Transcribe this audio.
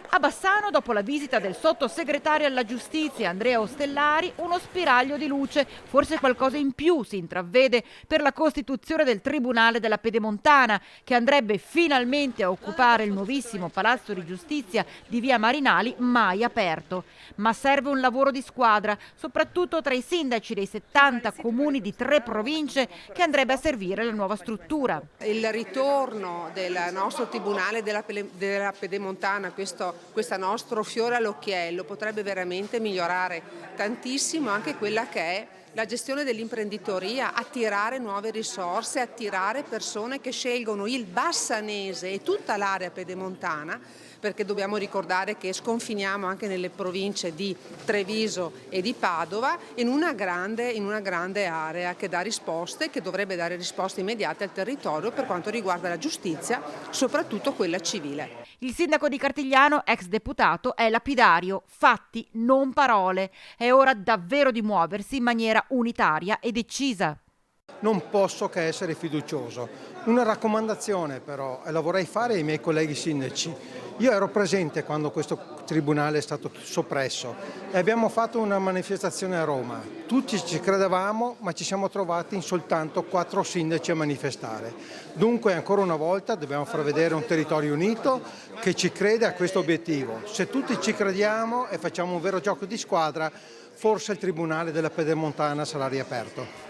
A Bassano, dopo la visita del sottosegretario alla giustizia Andrea Ostellari, uno spiraglio di luce, forse qualcosa in più si intravede per la costituzione del Tribunale della Pedemontana, che andrebbe finalmente a occupare il nuovissimo Palazzo di Giustizia di via Marinali, mai aperto. Ma serve un lavoro di squadra, soprattutto tra i sindaci dei 70 comuni di 3 province che andrebbe a servire la nuova struttura. Il ritorno del nostro Tribunale della Pedemontana, questo nostro fiore all'occhiello, potrebbe veramente migliorare tantissimo anche quella che è la gestione dell'imprenditoria, attirare nuove risorse, attirare persone che scelgono il bassanese e tutta l'area pedemontana, perché dobbiamo ricordare che sconfiniamo anche nelle province di Treviso e di Padova in una grande area che dà risposte, che dovrebbe dare risposte immediate al territorio per quanto riguarda la giustizia, soprattutto quella civile. Il sindaco di Cartigliano, ex deputato, è lapidario: fatti, non parole. È ora davvero di muoversi in maniera unitaria e decisa. Non posso che essere fiducioso. Una raccomandazione però, e la vorrei fare ai miei colleghi sindaci. Io ero presente quando questo tribunale è stato soppresso e abbiamo fatto una manifestazione a Roma. Tutti ci credevamo, ma ci siamo trovati in soltanto 4 sindaci a manifestare. Dunque ancora una volta dobbiamo far vedere un territorio unito che ci crede a questo obiettivo. Se tutti ci crediamo e facciamo un vero gioco di squadra, forse il Tribunale della Pedemontana sarà riaperto.